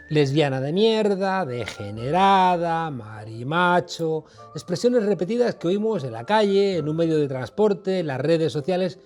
Lesbiana de mierda, degenerada, marimacho, expresiones repetidas que oímos en la calle, en un medio de transporte, en las redes sociales,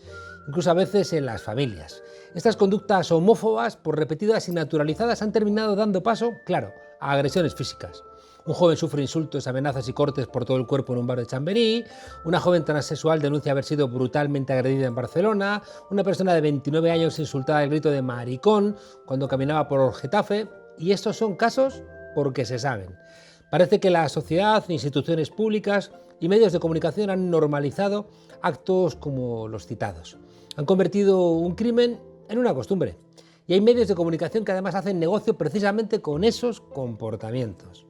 incluso a veces en las familias. Estas conductas homófobas, por repetidas y naturalizadas, han terminado dando paso, claro, a agresiones físicas. Un joven sufre insultos, amenazas y cortes por todo el cuerpo en un bar de Chamberí, una joven transexual denuncia haber sido brutalmente agredida en Barcelona, una persona de 29 años insultada al grito de maricón cuando caminaba por Getafe, y estos son casos porque se saben. Parece que la sociedad, instituciones públicas y medios de comunicación han normalizado actos como los citados. Han convertido un crimen en una costumbre. Y hay medios de comunicación que además hacen negocio precisamente con esos comportamientos.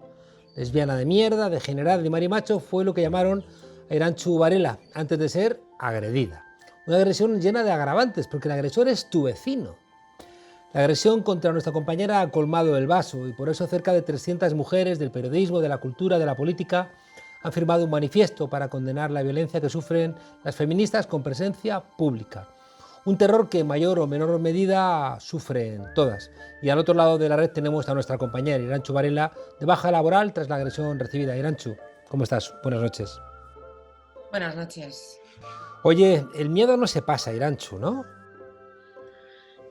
Lesbiana de mierda, degenerada y marimacho fue lo que llamaron a Irantxu Varela antes de ser agredida. Una agresión llena de agravantes, porque el agresor es tu vecino. La agresión contra nuestra compañera ha colmado el vaso y por eso cerca de 300 mujeres del periodismo, de la cultura, de la política han firmado un manifiesto para condenar la violencia que sufren las feministas con presencia pública. Un terror que en mayor o menor medida sufren todas. Y al otro lado de la red tenemos a nuestra compañera Irantxu Varela, de baja laboral tras la agresión recibida. Irantxu, ¿cómo estás? Buenas noches. Buenas noches. Oye, el miedo no se pasa, Irantxu, ¿no?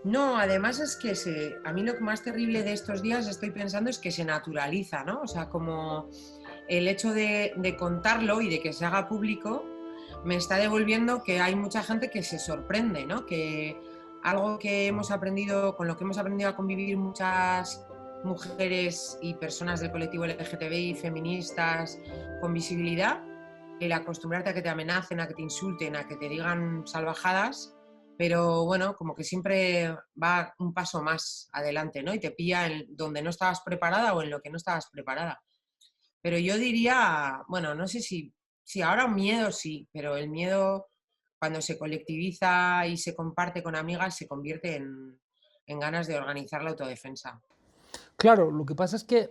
No, además es que a mí lo más terrible de estos días estoy pensando es que se naturaliza, ¿no? O sea, como el hecho de contarlo y de que se haga público me está devolviendo que hay mucha gente que se sorprende, ¿no? Que algo que hemos aprendido, con lo que hemos aprendido a convivir muchas mujeres y personas del colectivo LGTBI, feministas, con visibilidad, el acostumbrarte a que te amenacen, a que te insulten, a que te digan salvajadas, pero bueno, como que siempre va un paso más adelante, ¿no? Y te pilla en donde no estabas preparada o en lo que no estabas preparada. Pero yo diría, bueno, no sé si ahora miedo sí, pero el miedo cuando se colectiviza y se comparte con amigas se convierte en ganas de organizar la autodefensa. Claro, lo que pasa es que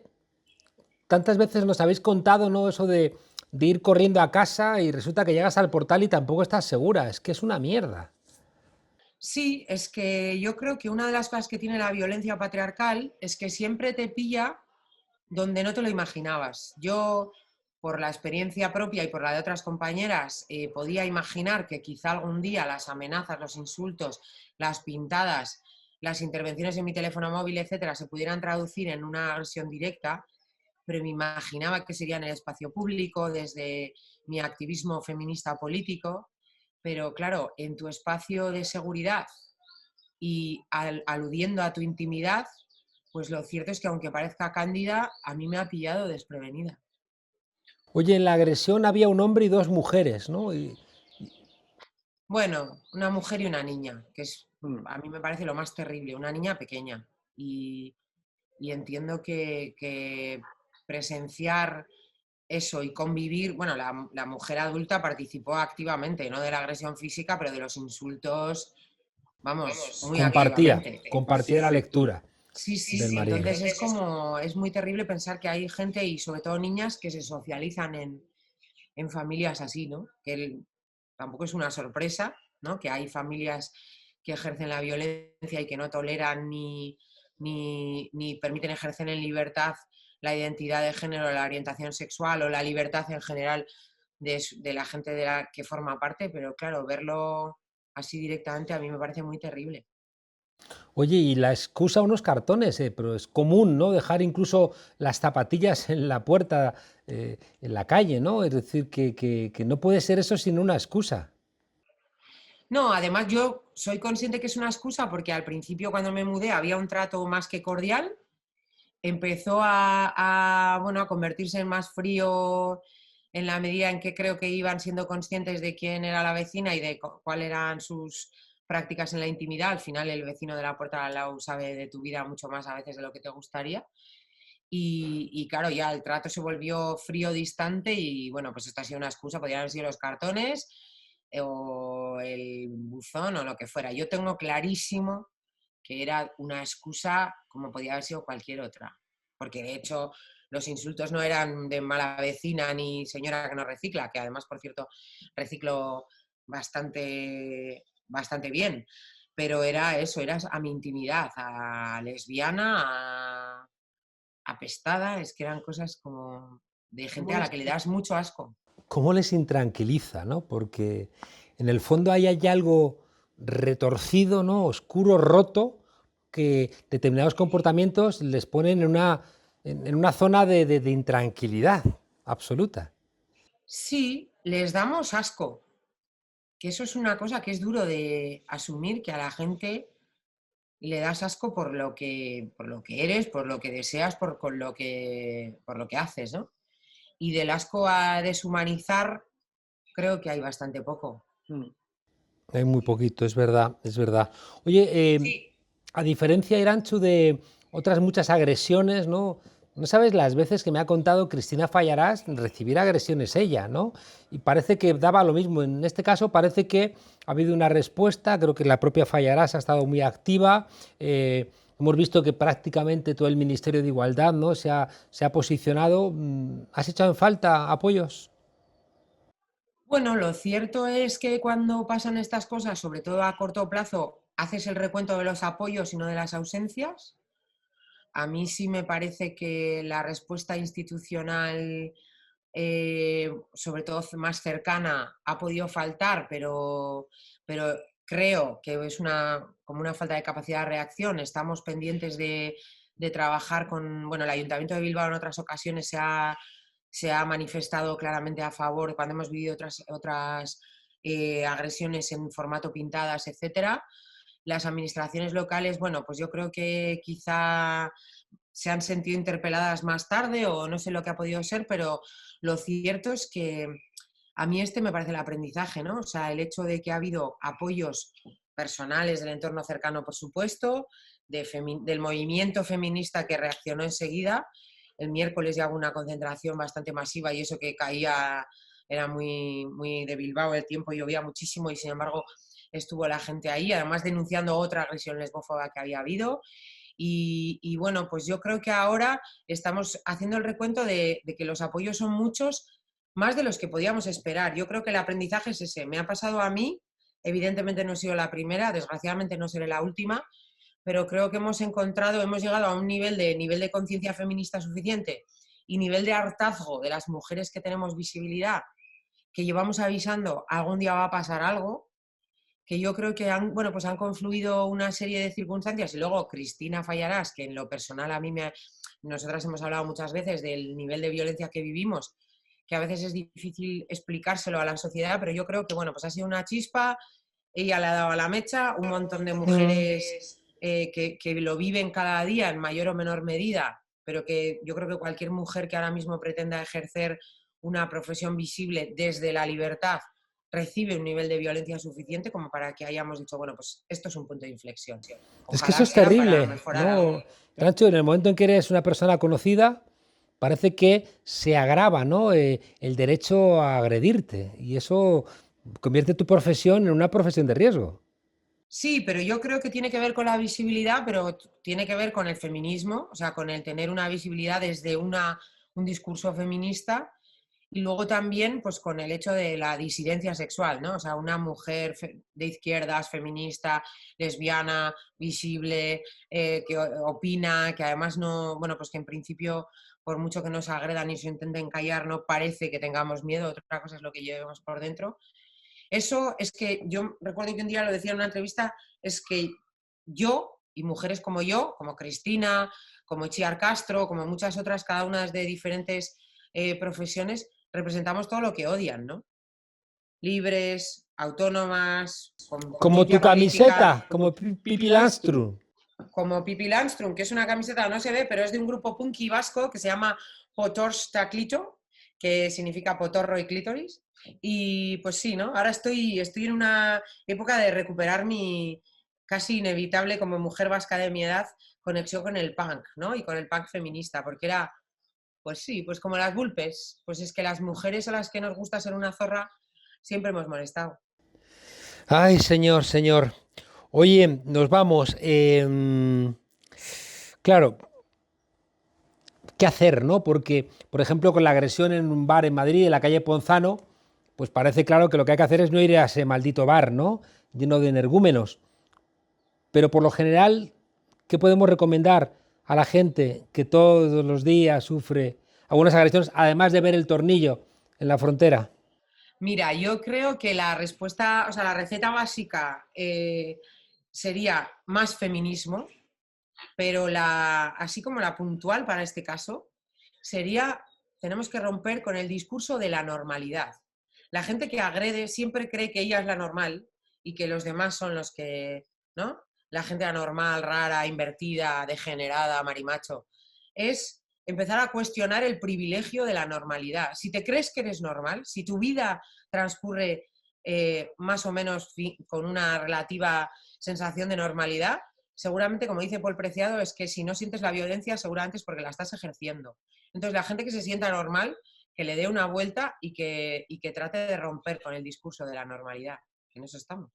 tantas veces nos habéis contado, ¿no? Eso de ir corriendo a casa y resulta que llegas al portal y tampoco estás segura. Es que es una mierda. Sí, es que yo creo que una de las cosas que tiene la violencia patriarcal es que siempre te pilla donde no te lo imaginabas. Yo, por la experiencia propia y por la de otras compañeras, podía imaginar que quizá algún día las amenazas, los insultos, las pintadas, las intervenciones en mi teléfono móvil, etcétera, se pudieran traducir en una agresión directa, pero me imaginaba que sería en el espacio público, desde mi activismo feminista político, pero claro, en tu espacio de seguridad y aludiendo a tu intimidad, pues lo cierto es que aunque parezca cándida, a mí me ha pillado desprevenida. Oye, en la agresión había un hombre y dos mujeres, ¿no? Bueno, una mujer y una niña, que es a mí me parece lo más terrible, una niña pequeña. Y, y entiendo que presenciar eso y convivir, bueno, la mujer adulta participó activamente, no de la agresión física, pero de los insultos, vamos, muy activamente. Compartía la lectura Sí, del sí, marido. entonces es muy terrible pensar que hay gente y sobre todo niñas que se socializan en familias así, ¿no? Tampoco es una sorpresa, ¿no? Que hay familias que ejercen la violencia y que no toleran ni permiten ejercer en libertad la identidad de género, la orientación sexual o la libertad en general de la gente de la que forma parte, pero claro, verlo así directamente a mí me parece muy terrible. Oye, y la excusa unos cartones, pero es común, ¿no? Dejar incluso las zapatillas en la puerta, en la calle, ¿no? Es decir, que no puede ser eso sin una excusa. No, además yo soy consciente que es una excusa porque al principio cuando me mudé había un trato más que cordial, empezó bueno, a convertirse en más frío en la medida en que creo que iban siendo conscientes de quién era la vecina y de cuáles eran sus prácticas en la intimidad. Al final el vecino de la puerta de al lado sabe de tu vida mucho más a veces de lo que te gustaría. Y claro, ya el trato se volvió frío, distante y bueno, pues esta ha sido una excusa, podrían haber sido los cartones o el buzón o lo que fuera. Yo tengo clarísimo que era una excusa como podía haber sido cualquier otra. Porque de hecho los insultos no eran de mala vecina ni señora que no recicla, que además, por cierto, reciclo bastante bien. Pero era eso, era a mi intimidad, a lesbiana, apestada, es que eran cosas como de gente ¿Cómo a les, la que le das mucho asco. cómo les intranquiliza, ¿no? Porque en el fondo ahí hay algo retorcido, ¿no? Oscuro, roto, que determinados comportamientos les ponen en una zona de intranquilidad absoluta. Sí, les damos asco, que eso es una cosa que es duro de asumir, que a la gente le das asco por lo que eres, por lo que deseas, por lo que haces, ¿no? Y del asco a deshumanizar, creo que hay bastante poco. Hay muy poquito, es verdad, es verdad. Oye, Sí. a diferencia, Iranchu, de otras muchas agresiones, ¿no? No sabes las veces que me ha contado Cristina Fallarás recibir agresiones ella, ¿no? Y parece que daba lo mismo. En este caso parece que ha habido una respuesta, creo que la propia Fallarás ha estado muy activa. Hemos visto que prácticamente todo el Ministerio de Igualdad, ¿no? Se ha posicionado. ¿Has echado en falta apoyos? Bueno, lo cierto es que cuando pasan estas cosas, sobre todo a corto plazo, haces el recuento de los apoyos y no de las ausencias. A mí sí me parece que la respuesta institucional, sobre todo más cercana, ha podido faltar, pero creo que es como una falta de capacidad de reacción. Estamos pendientes de trabajar con, bueno, el Ayuntamiento de Bilbao en otras ocasiones se ha manifestado claramente a favor cuando hemos vivido otras agresiones en formato pintadas, etcétera. Las administraciones locales, bueno, pues yo creo que quizá se han sentido interpeladas más tarde o no sé lo que ha podido ser, pero lo cierto es que a mí este me parece el aprendizaje, ¿no? O sea, el hecho de que ha habido apoyos personales del entorno cercano, por supuesto, del movimiento feminista que reaccionó enseguida. El miércoles ya hubo una concentración bastante masiva y eso que caía era muy de Bilbao, el tiempo llovía muchísimo y sin embargo estuvo la gente ahí, además denunciando otra agresión lesbófoba que había habido. Y bueno, pues yo creo que ahora estamos haciendo el recuento de que los apoyos son muchos, más de los que podíamos esperar. Yo creo que el aprendizaje es ese. Me ha pasado a mí, evidentemente no he sido la primera, desgraciadamente no seré la última, pero creo que hemos llegado a un nivel de conciencia feminista suficiente y nivel de hartazgo de las mujeres que tenemos visibilidad, que llevamos avisando algún día va a pasar algo, que yo creo que han, bueno, pues han confluido una serie de circunstancias y luego Cristina Fallarás, que en lo personal a mí nosotras hemos hablado muchas veces del nivel de violencia que vivimos, que a veces es difícil explicárselo a la sociedad, pero yo creo que, bueno, pues ha sido una chispa, ella le ha dado a la mecha, un montón de Mm. mujeres que lo viven cada día en mayor o menor medida, pero que yo creo que cualquier mujer que ahora mismo pretenda ejercer una profesión visible desde la libertad recibe un nivel de violencia suficiente como para que hayamos dicho, bueno, pues esto es un punto de inflexión. Es que Ojalá eso es sea para terrible, mejorar ¿no? algo. Rancho, en el momento en que eres una persona conocida, parece que se agrava, ¿no? El derecho a agredirte y eso convierte tu profesión en una profesión de riesgo. Sí, pero yo creo que tiene que ver con la visibilidad, pero tiene que ver con el feminismo, o sea, con el tener una visibilidad desde un discurso feminista y luego también pues con el hecho de la disidencia sexual, ¿no? O sea, una mujer de izquierdas, feminista, lesbiana, visible, que opina, que además no, bueno, pues que en principio por mucho que nos agredan y se intenten callar, no parece que tengamos miedo, otra cosa es lo que llevemos por dentro. Eso es que yo recuerdo que un día lo decía en una entrevista, es que yo y mujeres como yo, como Cristina, como Chiar Castro, como muchas otras, cada una de diferentes profesiones, representamos todo lo que odian, ¿no? Libres, autónomas, con Como tu conciencia camiseta, política, como Pipi Landström. como Pipi Landström, que es una camiseta, no se ve, pero es de un grupo punky vasco que se llama Potorsta Clito, que significa potorro y clítoris. Y pues sí, ¿no? Ahora estoy en una época de recuperar mi casi inevitable como mujer vasca de mi edad conexión con el punk, ¿no? Y con el punk feminista, porque era, pues sí, pues como las vulpes, pues es que las mujeres a las que nos gusta ser una zorra siempre hemos molestado. Ay, señor, señor. Oye, nos vamos. Claro, ¿qué hacer, no? Porque, por ejemplo, con la agresión en un bar en Madrid, en la calle Ponzano, pues parece claro que lo que hay que hacer es no ir a ese maldito bar, ¿no? Lleno de energúmenos. Pero por lo general, ¿qué podemos recomendar a la gente que todos los días sufre algunas agresiones, además de ver el tornillo en la frontera? Mira, yo creo que la respuesta, o sea, la receta básica sería más feminismo, pero así como la puntual para este caso sería, tenemos que romper con el discurso de la normalidad. La gente que agrede siempre cree que ella es la normal y que los demás son los que, ¿no? La gente anormal, rara, invertida, degenerada, marimacho. Es empezar a cuestionar el privilegio de la normalidad. Si te crees que eres normal, si tu vida transcurre más o menos con una relativa sensación de normalidad, seguramente, como dice Paul Preciado, es que si no sientes la violencia, seguramente es porque la estás ejerciendo. Entonces, la gente que se sienta normal, que le dé una vuelta y que trate de romper con el discurso de la normalidad. En eso estamos.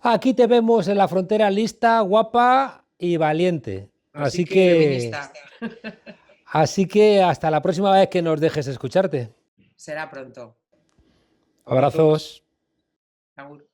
Aquí te vemos en la frontera lista, guapa y valiente. Así que, feminista. Así que hasta la próxima vez que nos dejes escucharte. Será pronto. Abrazos. Agur.